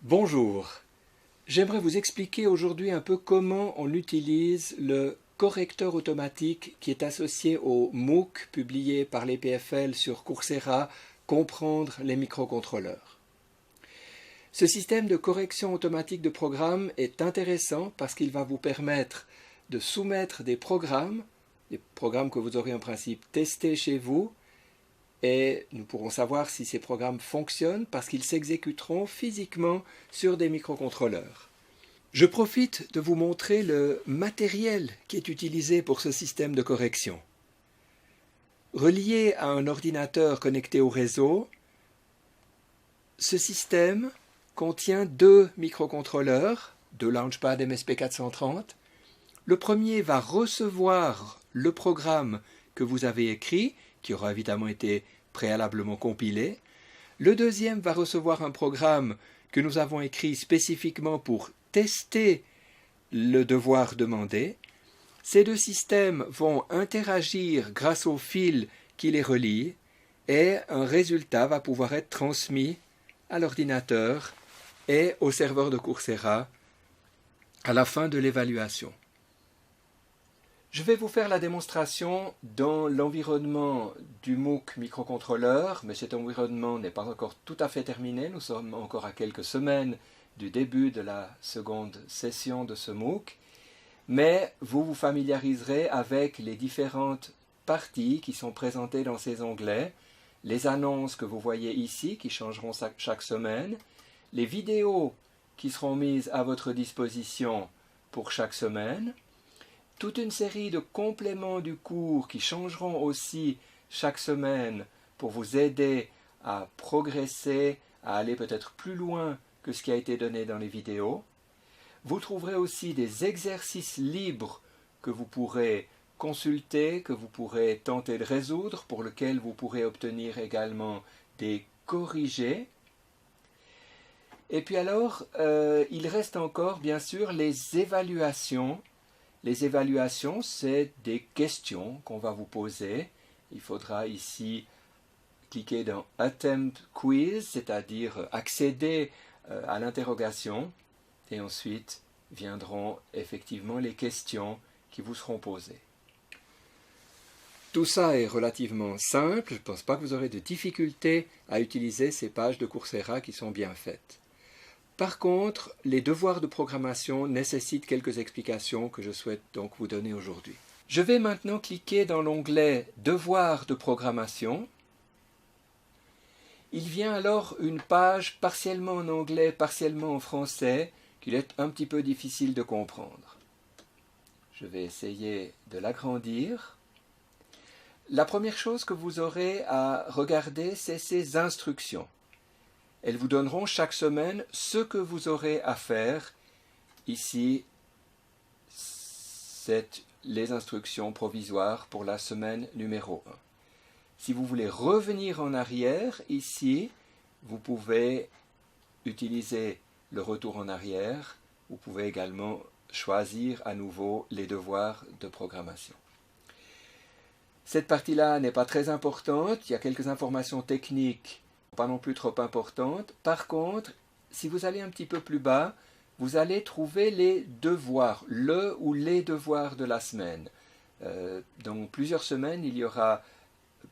Bonjour, j'aimerais vous expliquer aujourd'hui un peu comment on utilise le correcteur automatique qui est associé au MOOC publié par l'EPFL sur Coursera, Comprendre les microcontrôleurs. Ce système de correction automatique de programmes est intéressant parce qu'il va vous permettre de soumettre des programmes que vous aurez en principe testés chez vous, et nous pourrons savoir si ces programmes fonctionnent parce qu'ils s'exécuteront physiquement sur des microcontrôleurs. Je profite de vous montrer le matériel qui est utilisé pour ce système de correction. Relié à un ordinateur connecté au réseau, ce système contient deux microcontrôleurs, deux Launchpad MSP430. Le premier va recevoir le programme que vous avez écrit, qui aura évidemment été préalablement compilé. Le deuxième va recevoir un programme que nous avons écrit spécifiquement pour tester le devoir demandé. Ces deux systèmes vont interagir grâce au fil qui les relie et un résultat va pouvoir être transmis à l'ordinateur et au serveur de Coursera à la fin de l'évaluation. Je vais vous faire la démonstration dans l'environnement du MOOC microcontrôleur, mais cet environnement n'est pas encore tout à fait terminé. Nous sommes encore à quelques semaines du début de la seconde session de ce MOOC, mais vous vous familiariserez avec les différentes parties qui sont présentées dans ces onglets, les annonces que vous voyez ici qui changeront chaque semaine, les vidéos qui seront mises à votre disposition pour chaque semaine, toute une série de compléments du cours qui changeront aussi chaque semaine pour vous aider à progresser, à aller peut-être plus loin que ce qui a été donné dans les vidéos. Vous trouverez aussi des exercices libres que vous pourrez consulter, que vous pourrez tenter de résoudre, pour lesquels vous pourrez obtenir également des corrigés. Et puis alors, il reste encore bien sûr les évaluations. Les évaluations, c'est des questions qu'on va vous poser. Il faudra ici cliquer dans Attempt Quiz, c'est-à-dire accéder à l'interrogation. Et ensuite viendront effectivement les questions qui vous seront posées. Tout ça est relativement simple. Je ne pense pas que vous aurez de difficultés à utiliser ces pages de Coursera qui sont bien faites. Par contre, les devoirs de programmation nécessitent quelques explications que je souhaite donc vous donner aujourd'hui. Je vais maintenant cliquer dans l'onglet « Devoirs de programmation ». Il vient alors une page partiellement en anglais, partiellement en français, qu'il est un petit peu difficile de comprendre. Je vais essayer de l'agrandir. La première chose que vous aurez à regarder, c'est ces instructions. Elles vous donneront chaque semaine ce que vous aurez à faire. Ici, c'est les instructions provisoires pour la semaine numéro 1. Si vous voulez revenir en arrière, ici, vous pouvez utiliser le retour en arrière. Vous pouvez également choisir à nouveau les devoirs de programmation. Cette partie-là n'est pas très importante. Il y a quelques informations techniques pas non plus trop importante. Par contre, si vous allez un petit peu plus bas, vous allez trouver les devoirs, le ou les devoirs de la semaine. Dans plusieurs semaines, il y aura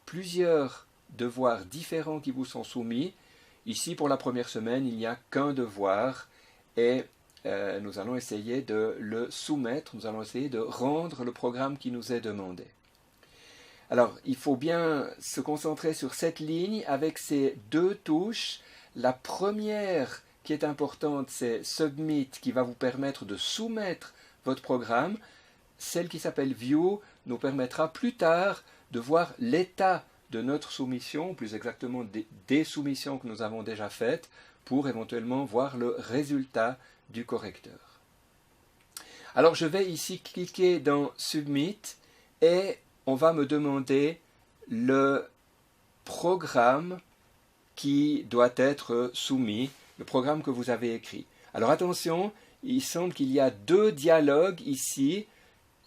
plusieurs devoirs différents qui vous sont soumis. Ici, pour la première semaine, il n'y a qu'un devoir et nous allons essayer de le soumettre, nous allons essayer de rendre le programme qui nous est demandé. Alors, il faut bien se concentrer sur cette ligne avec ces deux touches. La première qui est importante, c'est Submit, qui va vous permettre de soumettre votre programme. Celle qui s'appelle View nous permettra plus tard de voir l'état de notre soumission, plus exactement des soumissions que nous avons déjà faites, pour éventuellement voir le résultat du correcteur. Alors, je vais ici cliquer dans Submit et on va me demander le programme qui doit être soumis, le programme que vous avez écrit. Alors attention, il semble qu'il y a deux dialogues ici.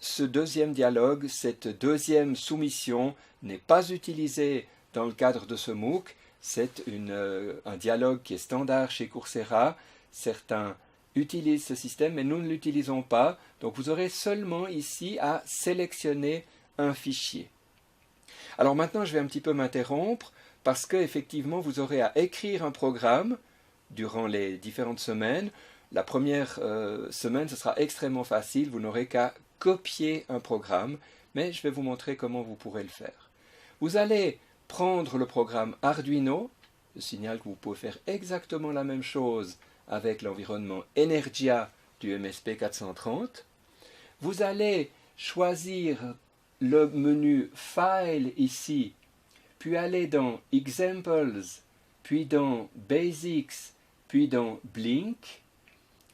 Ce deuxième dialogue, cette deuxième soumission n'est pas utilisée dans le cadre de ce MOOC. C'est un dialogue qui est standard chez Coursera. Certains utilisent ce système, mais nous ne l'utilisons pas. Donc vous aurez seulement ici à sélectionner un fichier. Alors maintenant, je vais un petit peu m'interrompre parce qu'effectivement, vous aurez à écrire un programme durant les différentes semaines. La première semaine, ce sera extrêmement facile. Vous n'aurez qu'à copier un programme, mais je vais vous montrer comment vous pourrez le faire. Vous allez prendre le programme Arduino. Je signale que vous pouvez faire exactement la même chose avec l'environnement Energia du MSP 430. Vous allez choisir le menu File ici, puis aller dans Examples, puis dans Basics, puis dans Blink,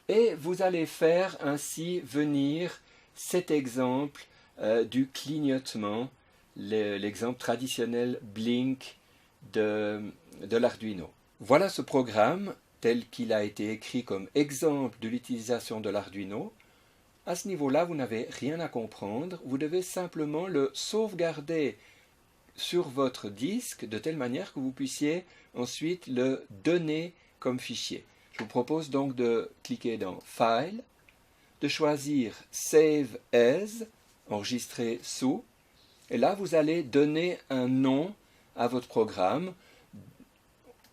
et vous allez faire ainsi venir cet exemple du clignotement, l'exemple traditionnel Blink de l'Arduino. Voilà ce programme tel qu'il a été écrit comme exemple de l'utilisation de l'Arduino. À ce niveau-là, vous n'avez rien à comprendre, vous devez simplement le sauvegarder sur votre disque de telle manière que vous puissiez ensuite le donner comme fichier. Je vous propose donc de cliquer dans File, de choisir Save As, enregistrer sous, et là vous allez donner un nom à votre programme.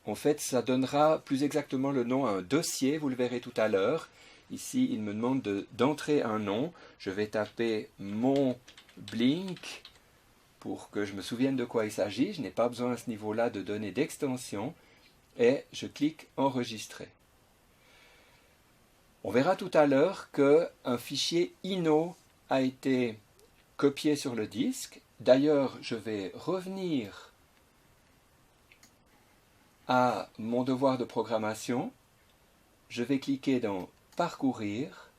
En fait, ça donnera plus exactement le nom à un dossier, vous le verrez tout à l'heure. Ici, il me demande d'entrer un nom. Je vais taper mon Blink pour que je me souvienne de quoi il s'agit. Je n'ai pas besoin à ce niveau-là de donner d'extension. Et je clique Enregistrer. On verra tout à l'heure qu'un fichier INO a été copié sur le disque. D'ailleurs, je vais revenir à mon devoir de programmation. Je vais cliquer dans Parcourir.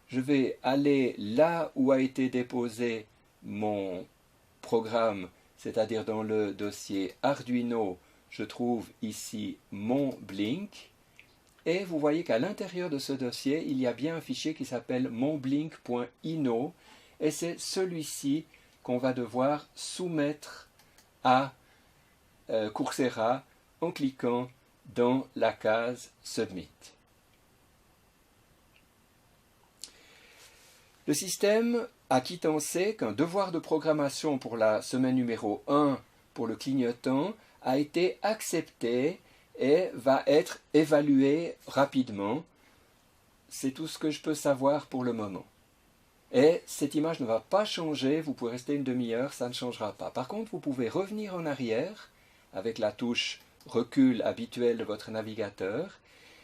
Je vais aller là où a été déposé mon programme, c'est-à-dire dans le dossier Arduino. Je trouve ici mon Blink. Et vous voyez qu'à l'intérieur de ce dossier, il y a bien un fichier qui s'appelle monblink.ino. Et c'est celui-ci qu'on va devoir soumettre à Coursera en cliquant dans la case Submit. Le système a quittancé qu'un devoir de programmation pour la semaine numéro 1 pour le clignotant a été accepté et va être évalué rapidement. C'est tout ce que je peux savoir pour le moment. Et cette image ne va pas changer, vous pouvez rester une demi-heure, ça ne changera pas. Par contre, vous pouvez revenir en arrière avec la touche recul habituelle de votre navigateur.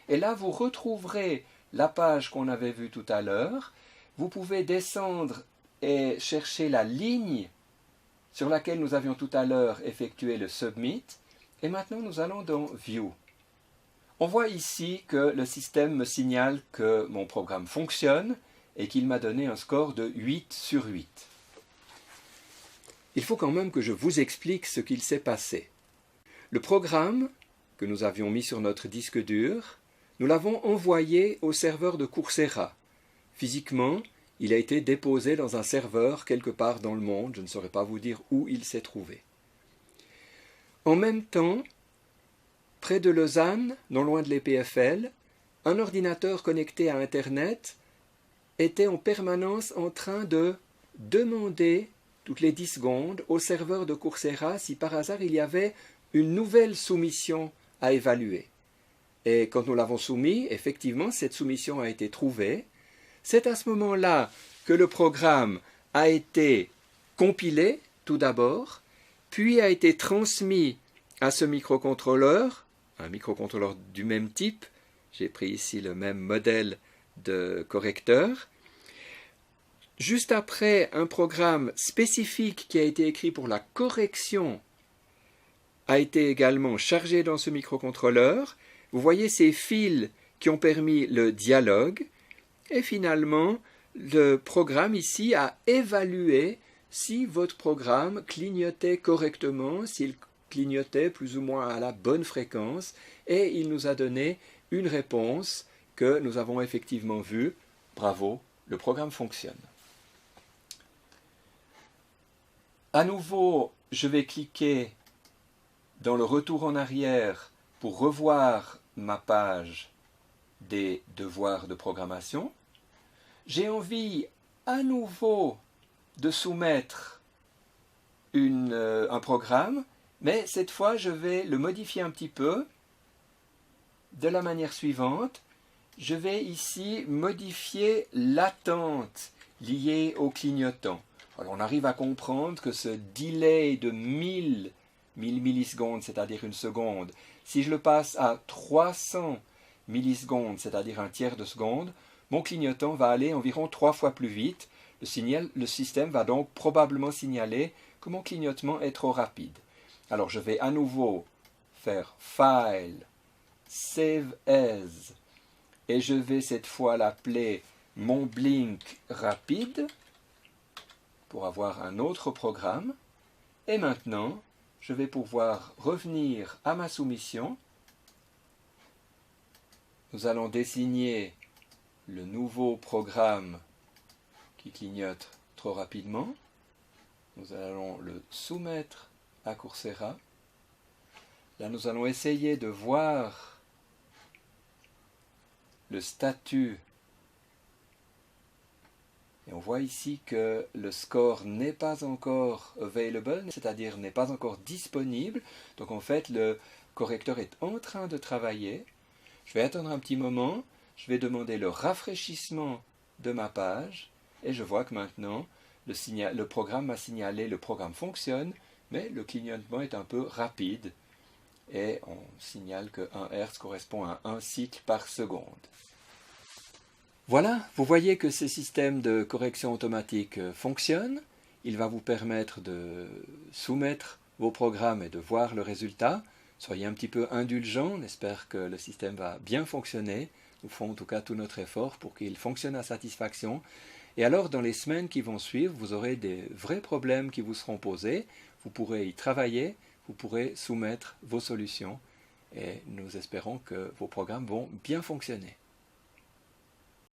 Et là, vous retrouverez la page qu'on avait vue tout à l'heure. Vous pouvez descendre et chercher la ligne sur laquelle nous avions tout à l'heure effectué le Submit. Et maintenant, nous allons dans View. On voit ici que le système me signale que mon programme fonctionne et qu'il m'a donné un score de 8 sur 8. Il faut quand même que je vous explique ce qu'il s'est passé. Le programme que nous avions mis sur notre disque dur, nous l'avons envoyé au serveur de Coursera. Physiquement, il a été déposé dans un serveur quelque part dans le monde, je ne saurais pas vous dire où il s'est trouvé. En même temps, près de Lausanne, non loin de l'EPFL, un ordinateur connecté à Internet était en permanence en train de demander toutes les 10 secondes au serveur de Coursera si par hasard il y avait une nouvelle soumission à évaluer. Et quand nous l'avons soumis, effectivement, cette soumission a été trouvée. C'est à ce moment-là que le programme a été compilé, tout d'abord, puis a été transmis à ce microcontrôleur, un microcontrôleur du même type. J'ai pris ici le même modèle de correcteur. Juste après, un programme spécifique qui a été écrit pour la correction a été également chargé dans ce microcontrôleur. Vous voyez ces fils qui ont permis le dialogue. Et finalement, le programme ici a évalué si votre programme clignotait correctement, s'il clignotait plus ou moins à la bonne fréquence, et il nous a donné une réponse que nous avons effectivement vue. Bravo, le programme fonctionne. À nouveau, je vais cliquer dans le retour en arrière pour revoir ma page des devoirs de programmation. J'ai envie à nouveau de soumettre un programme, mais cette fois je vais le modifier un petit peu de la manière suivante. Je vais ici modifier l'attente liée au clignotant. Alors on arrive à comprendre que ce delay de 1000 millisecondes, c'est-à-dire une seconde, si je le passe à 300 millisecondes, c'est-à-dire un tiers de seconde, mon clignotant va aller environ 3 fois plus vite. Le système va donc probablement signaler que mon clignotement est trop rapide. Alors je vais à nouveau faire File, Save As, et je vais cette fois l'appeler mon blink rapide pour avoir un autre programme. Et maintenant, je vais pouvoir revenir à ma soumission. Nous allons désigner le nouveau programme qui clignote trop rapidement. Nous allons le soumettre à Coursera. Là, nous allons essayer de voir le statut. Et on voit ici que le score n'est pas encore available, c'est-à-dire n'est pas encore disponible. Donc en fait, le correcteur est en train de travailler. Je vais attendre un petit moment. Je vais demander le rafraîchissement de ma page. Et je vois que maintenant, le programme m'a signalé, le programme fonctionne, mais le clignotement est un peu rapide. Et on signale que 1 Hz correspond à 1 cycle par seconde. Voilà, vous voyez que ce système de correction automatique fonctionne. Il va vous permettre de soumettre vos programmes et de voir le résultat. Soyez un petit peu indulgents, on espère que le système va bien fonctionner. Nous ferons en tout cas tout notre effort pour qu'il fonctionne à satisfaction. Et alors, dans les semaines qui vont suivre, vous aurez des vrais problèmes qui vous seront posés. Vous pourrez y travailler, vous pourrez soumettre vos solutions et nous espérons que vos programmes vont bien fonctionner.